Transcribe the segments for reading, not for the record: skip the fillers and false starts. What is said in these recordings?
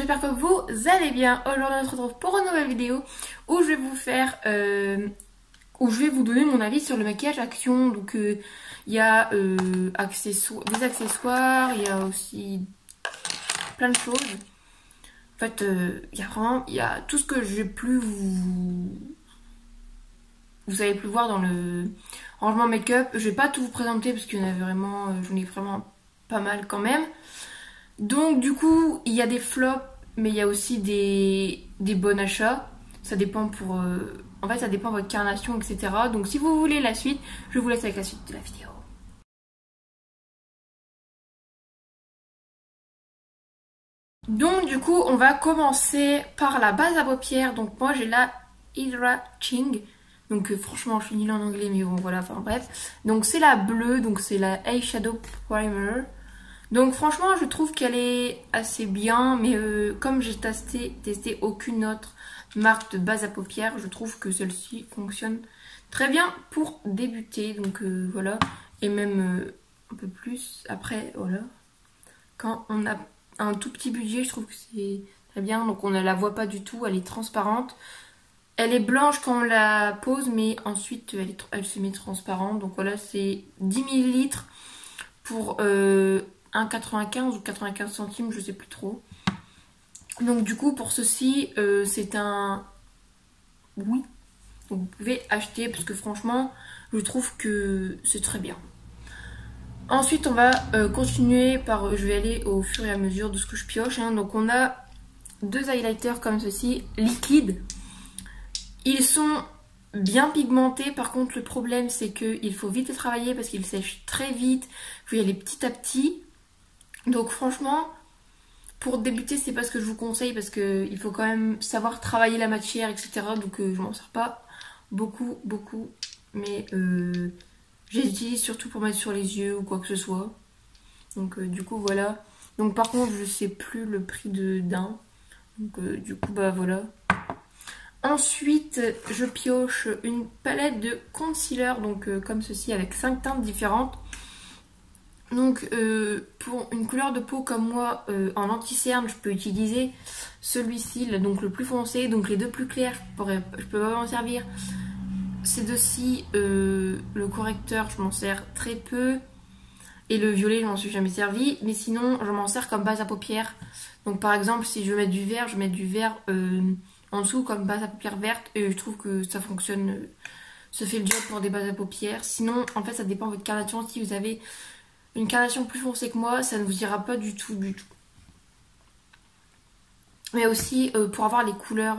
j'espère que vous allez bien. Aujourd'hui on se retrouve pour une nouvelle vidéo où je vais vous faire où je vais vous donner mon avis sur le maquillage Action. Donc il y a des accessoires, il y a aussi plein de choses. En fait il y a tout ce que j'ai plus vous avez pu voir dans le rangement make-up. Je vais pas tout vous présenter parce qu'il y en a vraiment, j'en ai vraiment pas mal quand même. Donc du coup il y a des flops mais il y a aussi des bons achats. Ça dépend pour... En fait ça dépend de votre carnation, etc. Donc si vous voulez la suite, je vous laisse avec la suite de la vidéo. Donc du coup on va commencer par la base à paupières. Donc moi j'ai la Hydra Ching. Donc franchement je suis nulle en anglais mais bon voilà, enfin bref. Donc c'est la bleue, donc c'est la Eyeshadow Primer. Donc franchement je trouve qu'elle est assez bien, mais comme j'ai testé aucune autre marque de base à paupières, je trouve que celle-ci fonctionne très bien pour débuter. Donc voilà, et même un peu plus après, voilà. Quand on a un tout petit budget, je trouve que c'est très bien. Donc on ne la voit pas du tout, elle est transparente. Elle est blanche quand on la pose, mais ensuite elle se met transparente. Donc voilà, c'est 10 ml pour 1,95 ou 95 centimes, je sais plus trop. Donc du coup pour ceci c'est un oui. Donc vous pouvez acheter parce que franchement je trouve que c'est très bien. Ensuite on va continuer par, je vais aller au fur et à mesure de ce que je pioche, hein. Donc on a deux highlighters comme ceci, liquides. Ils sont bien pigmentés, par contre le problème c'est qu'il faut vite les travailler parce qu'ils sèchent très vite, il faut y aller petit à petit. Donc franchement, pour débuter, c'est pas ce que je vous conseille parce qu'il faut quand même savoir travailler la matière, etc. Donc je m'en sers pas beaucoup, mais j'utilise surtout pour mettre sur les yeux ou quoi que ce soit. Donc du coup voilà. Donc par contre, je sais plus le prix d'un. Donc du coup bah voilà. Ensuite, je pioche une palette de concealer, donc comme ceci, avec 5 teintes différentes. Donc pour une couleur de peau comme moi, en anti-cerne, je peux utiliser celui-ci, donc le plus foncé. Donc les deux plus clairs, je peux pas m'en servir. Ces deux-ci, le correcteur, je m'en sers très peu. Et le violet, je m'en suis jamais servi. Mais sinon, je m'en sers comme base à paupières. Donc par exemple, si je veux mettre du vert, je mets du vert en dessous comme base à paupières verte. Et je trouve que ça fonctionne, ça fait le job pour des bases à paupières. Sinon, en fait, ça dépend de votre carnation. Si vous avez une carnation plus foncée que moi, ça ne vous ira pas du tout. Mais aussi, pour avoir les couleurs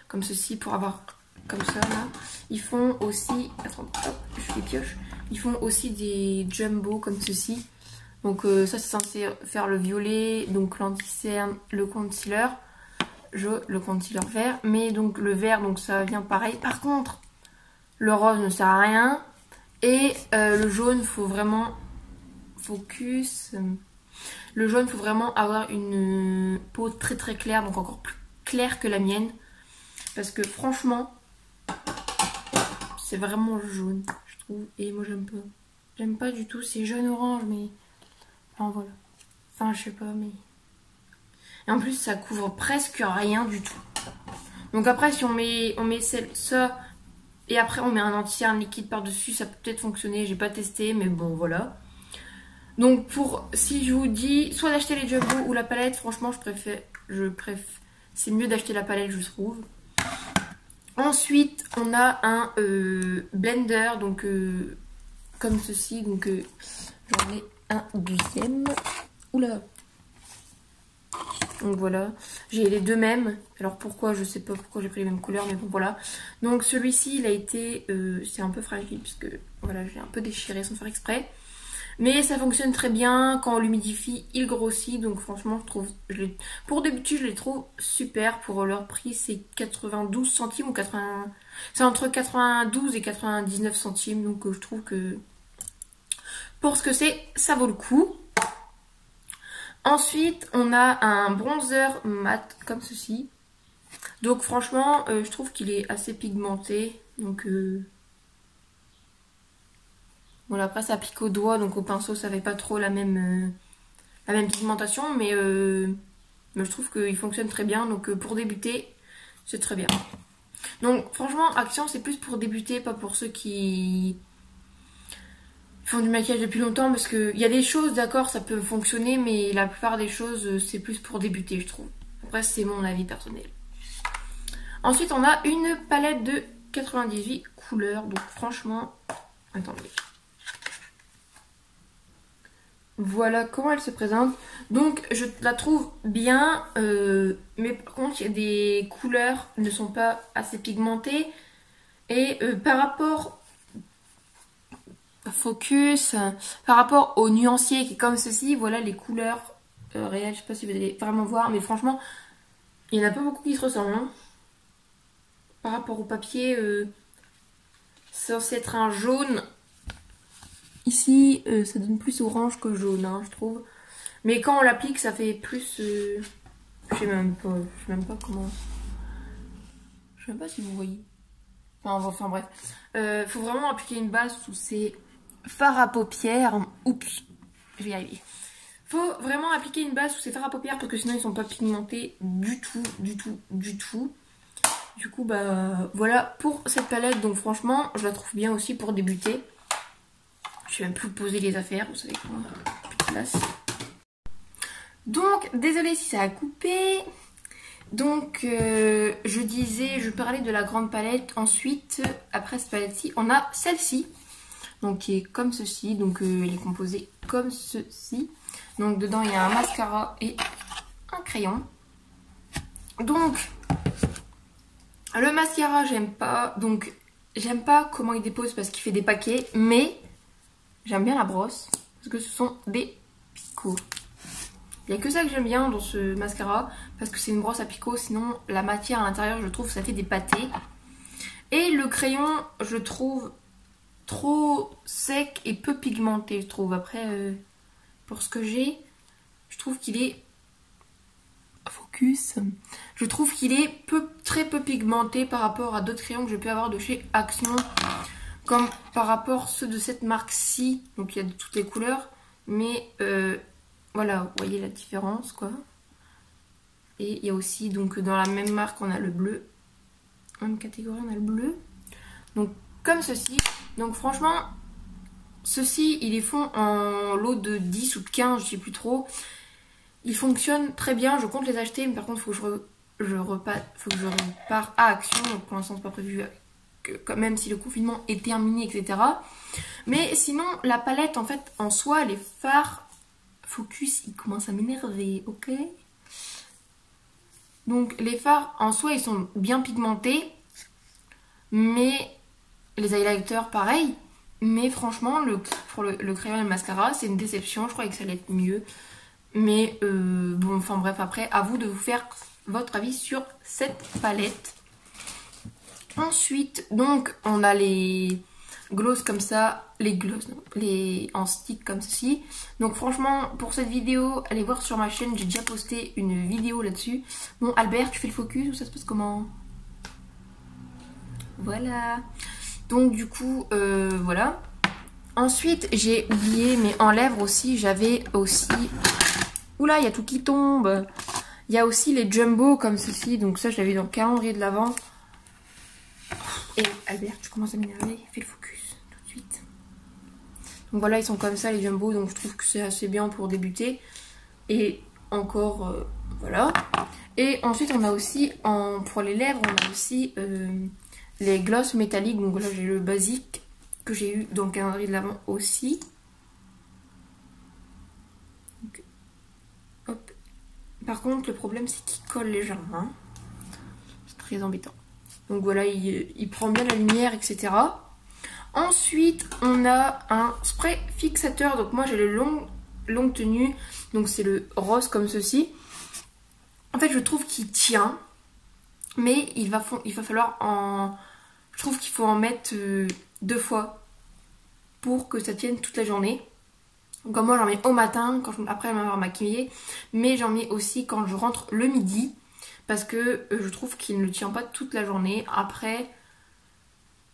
comme ceci, pour avoir comme ça, là, ils font aussi... Attends, hop, je les pioche. Ils font aussi des jumbo comme ceci. Donc ça, c'est censé faire le violet, donc l'anti-cerne, le concealer. Le concealer vert. Mais donc le vert, donc ça vient pareil. Par contre, le rose ne sert à rien. Et le jaune, faut vraiment... Focus. Le jaune, faut vraiment avoir une peau très très claire, donc encore plus claire que la mienne. Parce que franchement, c'est vraiment jaune, je trouve. Et moi, j'aime pas. J'aime pas du tout. C'est jaune orange, mais... Enfin, voilà. Enfin, je sais pas, mais... Et en plus, ça couvre presque rien du tout. Donc après, si on met ça... Et après, on met un anti-cerne liquide par-dessus, ça peut peut-être fonctionner. J'ai pas testé, mais bon, voilà. Donc si je vous dis soit d'acheter les jumbo ou la palette, franchement je préfère c'est mieux d'acheter la palette, je trouve. Ensuite on a un blender, donc comme ceci, donc j'en ai un deuxième. Oula. Donc voilà, j'ai les deux mêmes. Alors pourquoi, je sais pas pourquoi j'ai pris les mêmes couleurs, mais bon voilà. Donc celui-ci il a été, c'est un peu fragile parce que voilà, j'ai un peu déchiré sans faire exprès. Mais ça fonctionne très bien, quand on l'humidifie, il grossit. Donc franchement, je trouve, pour débuter, je les trouve super. Pour leur prix, c'est 92 centimes ou 80... C'est entre 92 et 99 centimes. Donc je trouve que pour ce que c'est, ça vaut le coup. Ensuite, on a un bronzer mat comme ceci. Donc franchement, je trouve qu'il est assez pigmenté. Donc... Voilà, après ça pique au doigt, donc au pinceau ça fait pas trop la même pigmentation, mais Mais je trouve qu'il fonctionne très bien. Donc pour débuter, c'est très bien. Donc franchement, Action, c'est plus pour débuter, pas pour ceux qui font du maquillage depuis longtemps. Parce qu'il y a des choses, d'accord, ça peut fonctionner. Mais la plupart des choses, c'est plus pour débuter, je trouve. Après, c'est mon avis personnel. Ensuite, on a une palette de 98 couleurs. Donc franchement, attendez. Voilà comment elle se présente. Donc je la trouve bien, mais par contre il y a des couleurs qui ne sont pas assez pigmentées. Et par rapport au focus, par rapport au nuancier qui est comme ceci, voilà les couleurs réelles. Je sais pas si vous allez vraiment voir, mais franchement, il n'y en a pas beaucoup qui se ressemblent. Hein. Par rapport au papier, c'est censé être un jaune. Ici, ça donne plus orange que jaune, hein, je trouve. Mais quand on l'applique, ça fait plus... je sais même pas comment... Je sais même pas si vous voyez. Enfin bref. Faut vraiment appliquer une base sous ces fards à paupières. Oups, je vais y arriver. Faut vraiment appliquer une base sous ces fards à paupières parce que sinon ils sont pas pigmentés du tout. Du coup, bah voilà pour cette palette. Donc franchement, je la trouve bien aussi pour débuter. Je vais même plus poser les affaires, vous savez quoi. Plus de place. Donc, désolée si ça a coupé. Donc, je parlais de la grande palette. Ensuite, après cette palette-ci, on a celle-ci. Donc, qui est comme ceci. Donc, elle est composée comme ceci. Donc, dedans, il y a un mascara et un crayon. Donc, le mascara, j'aime pas. Donc, j'aime pas comment il dépose parce qu'il fait des paquets. Mais, j'aime bien la brosse. Parce que ce sont des picots. Il n'y a que ça que j'aime bien dans ce mascara, parce que c'est une brosse à picot, sinon la matière à l'intérieur, je trouve, ça fait des pâtés. Et le crayon, je trouve trop sec et peu pigmenté, je trouve. Après, pour ce que j'ai, je trouve qu'il est... Focus. Je trouve qu'il est très peu pigmenté par rapport à d'autres crayons que j'ai pu avoir de chez Action, comme par rapport à ceux de cette marque-ci. Donc il y a de toutes les couleurs, mais... voilà, vous voyez la différence, quoi. Et il y a aussi, donc, dans la même marque, on a le bleu. Même catégorie, on a le bleu. Donc, comme ceci. Donc, franchement, ceux-ci, ils les font en lot de 10 ou de 15, je sais plus trop. Ils fonctionnent très bien, je compte les acheter, mais par contre, il faut que je repars à Action. Donc, pour l'instant, c'est pas prévu, même si le confinement est terminé, etc. Mais sinon, la palette, en fait, en soi, les fards... Focus, il commence à m'énerver, ok? Donc les fards en soi ils sont bien pigmentés, mais les highlighters pareil. Mais franchement pour le crayon et le mascara c'est une déception, je croyais que ça allait être mieux. Mais bon, enfin bref, après à vous de vous faire votre avis sur cette palette. Ensuite donc on a les gloss comme ça, les en stick comme ceci. Donc franchement pour cette vidéo, allez voir sur ma chaîne, j'ai déjà posté une vidéo là-dessus. Bon Albert, tu fais le focus ou ça se passe comment? Voilà. Donc du coup, voilà. Ensuite j'ai oublié, mais en lèvres aussi, j'avais aussi... Oula, il y a tout qui tombe. Il y a aussi les jumbo comme ceci, donc ça je l'avais dans le calendrier de l'Avent. Et Albert, tu commences à m'énerver, fais le focus tout de suite. Donc voilà, ils sont comme ça les jumbo, donc je trouve que c'est assez bien pour débuter. Et encore, voilà. Et ensuite on a aussi, pour les lèvres, on a aussi les gloss métalliques. Donc là j'ai le basique que j'ai eu dans le calendrier de l'Avent aussi. Donc, hop. Par contre le problème c'est qu'il colle légèrement. Hein. C'est très embêtant. Donc voilà, il prend bien la lumière, etc. Ensuite, on a un spray fixateur. Donc moi, j'ai le longue tenue. Donc c'est le rose comme ceci. En fait, je trouve qu'il tient. Mais il va falloir en... Je trouve qu'il faut en mettre 2 fois pour que ça tienne toute la journée. Donc moi, j'en mets au matin, après m'avoir maquillée. Mais j'en mets aussi quand je rentre le midi. Parce que je trouve qu'il ne tient pas toute la journée. Après,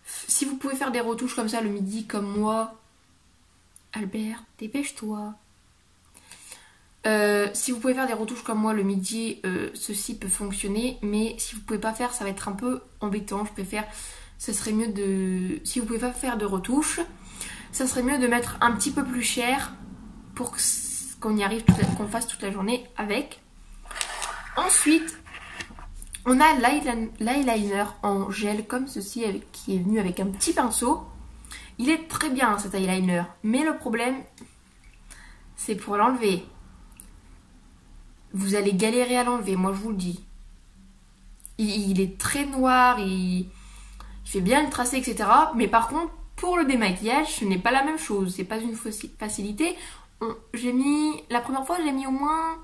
si vous pouvez faire des retouches comme ça le midi, comme moi... Albert, dépêche-toi. Si vous pouvez faire des retouches comme moi le midi, ceci peut fonctionner. Mais si vous pouvez pas faire, ça va être un peu embêtant. Je préfère, ça serait mieux de... Si vous pouvez pas faire de retouches, ça serait mieux de mettre un petit peu plus cher pour qu'on y arrive, qu'on fasse toute la journée avec. Ensuite, on a l'eyeliner en gel comme ceci qui est venu avec un petit pinceau. Il est très bien cet eyeliner, mais le problème, c'est pour l'enlever. Vous allez galérer à l'enlever, moi je vous le dis. Il est très noir, il fait bien le tracé, etc. Mais par contre, pour le démaquillage, ce n'est pas la même chose. C'est pas une facilité. La première fois, j'ai mis au moins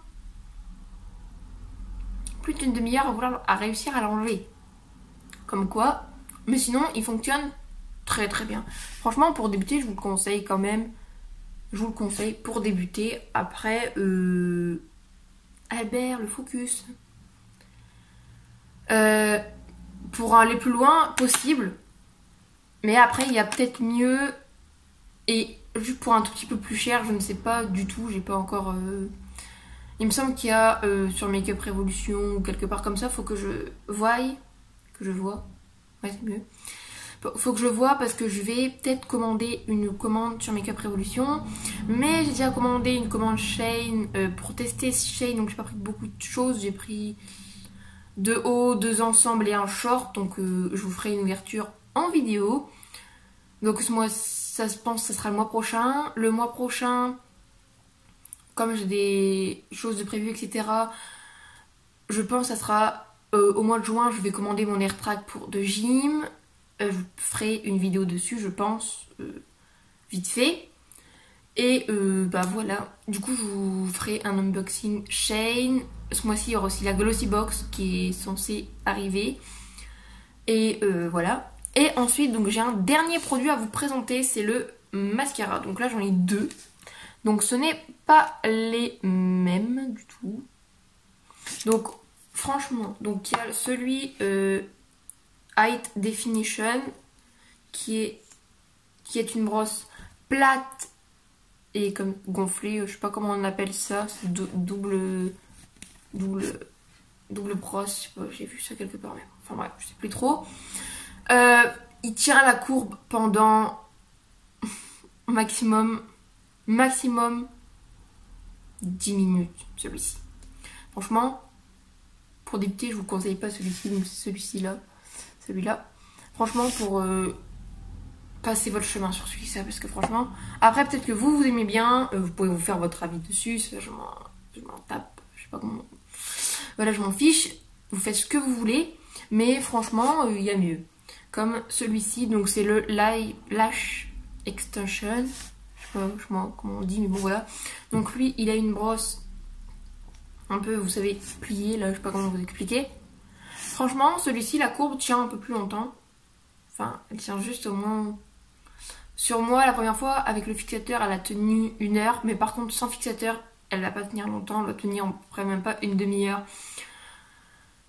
plus d'une demi-heure à réussir à l'enlever. Comme quoi. Mais sinon, il fonctionne très très bien. Franchement, pour débuter, je vous le conseille quand même. Je vous le conseille pour débuter. Après, Albert, le focus. Pour aller plus loin, possible. Mais après, il y a peut-être mieux. Et juste pour un tout petit peu plus cher, je ne sais pas du tout. J'ai pas encore... Il me semble qu'il y a sur Make Up Revolution ou quelque part comme ça. Faut que je voie. Que je vois. Ouais, c'est mieux. Faut que je vois parce que je vais peut-être commander une commande sur Make Up Revolution. Mais j'ai déjà commandé une commande Shein pour tester Shein. Donc j'ai pas pris beaucoup de choses. J'ai pris 2 hauts, 2 ensembles et un short. Donc je vous ferai une ouverture en vidéo. Donc moi, ça se pense que ça sera le mois prochain. Le mois prochain, comme j'ai des choses de prévues, etc. Je pense que ça sera au mois de juin. Je vais commander mon AirTrag de gym. Je ferai une vidéo dessus, je pense, vite fait. Et bah voilà, du coup je vous ferai un unboxing Shein. Ce mois-ci il y aura aussi la Glossy Box qui est censée arriver. Et voilà. Et ensuite donc j'ai un dernier produit à vous présenter, c'est le mascara. Donc là j'en ai 2. Donc ce n'est pas les mêmes du tout. Donc franchement, donc il y a celui Height Definition qui est une brosse plate et comme gonflée, je sais pas comment on appelle ça, c'est double brosse, je sais pas, j'ai vu ça quelque part, mais enfin bref, je sais plus trop. Il tient la courbe pendant maximum 10 minutes, celui-ci. Franchement, pour débuter, je vous conseille pas celui-ci, donc c'est celui-là. Franchement, pour passer votre chemin sur celui-ci, parce que franchement, après peut-être que vous aimez bien, vous pouvez vous faire votre avis dessus, ça, je m'en tape, je sais pas comment. Voilà, je m'en fiche, vous faites ce que vous voulez, mais franchement, il y a mieux. Comme celui-ci, donc c'est le Lash Extension, je sais pas comment on dit, mais bon voilà. Donc lui, il a une brosse un peu, vous savez, pliée, là, je sais pas comment vous expliquer. Franchement, celui-ci, la courbe tient un peu plus longtemps. Enfin, elle tient juste au moins... Sur moi, la première fois, avec le fixateur, elle a tenu 1 heure. Mais par contre, sans fixateur, elle va pas tenir longtemps. Elle va tenir à peu près même pas une demi-heure.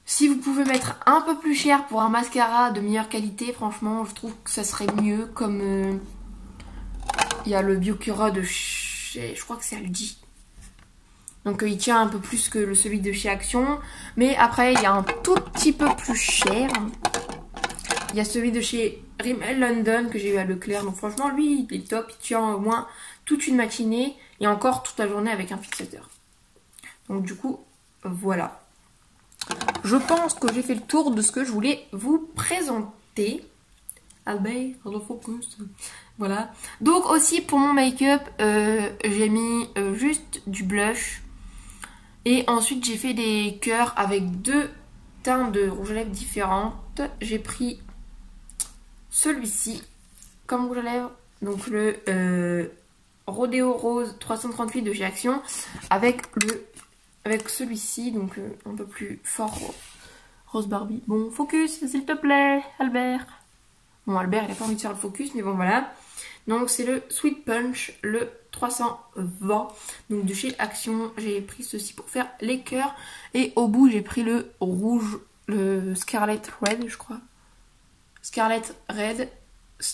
Si vous pouvez mettre un peu plus cher pour un mascara de meilleure qualité, franchement, je trouve que ça serait mieux. Comme il y a le Biocura de chez... Je crois que c'est Aldi. Donc il tient un peu plus que celui de chez Action. Mais après, il y a un tout petit peu plus cher. Il y a celui de chez Rimmel London que j'ai eu à Leclerc. Donc franchement, lui, il est top. Il tient au moins toute une matinée et encore toute la journée avec un fixateur. Donc du coup, voilà. Je pense que j'ai fait le tour de ce que je voulais vous présenter. Albert, focus. Voilà. Donc aussi pour mon make-up, j'ai mis juste du blush. Et ensuite, j'ai fait des cœurs avec 2 teintes de rouge à lèvres différentes. J'ai pris celui-ci comme rouge à lèvres. Donc le Rodeo Rose 338 de chez Action. Avec celui-ci, donc un peu plus fort Rose Barbie. Bon, focus, s'il te plaît, Albert. Bon, Albert, il a pas envie de faire le focus, mais bon, voilà. Donc, c'est le Sweet Punch, le 320. Donc, de chez Action, j'ai pris ceci pour faire les cœurs. Et au bout, j'ai pris le rouge, le Scarlet Red, je crois. Scarlet Red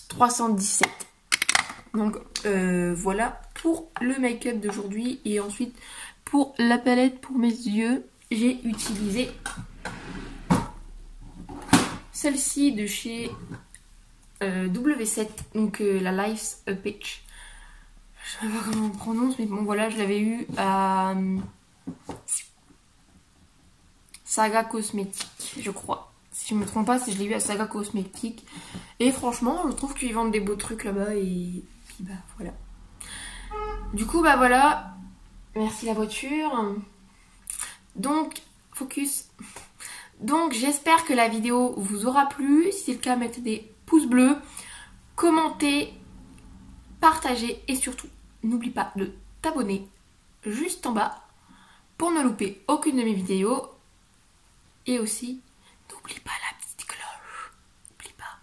317. Donc, voilà pour le make-up d'aujourd'hui. Et ensuite, pour la palette pour mes yeux, j'ai utilisé celle-ci de chez W7, donc la Life's a Peach. Je sais pas comment on prononce, mais bon voilà, je l'avais eu à Saga Cosmétique, je crois. Si je me trompe pas, je l'ai eu à Saga Cosmétique. Et franchement, je trouve qu'ils vendent des beaux trucs là-bas et puis bah voilà. Du coup, bah voilà. Merci la voiture. Donc, focus. Donc, j'espère que la vidéo vous aura plu. Si c'est le cas, mettez des pouces bleus, commentez, partagez et surtout, n'oublie pas de t'abonner juste en bas pour ne louper aucune de mes vidéos. Et aussi, n'oublie pas la petite cloche. N'oublie pas.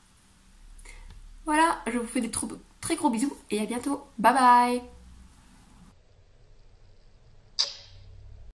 Voilà, je vous fais des très gros bisous et à bientôt. Bye bye.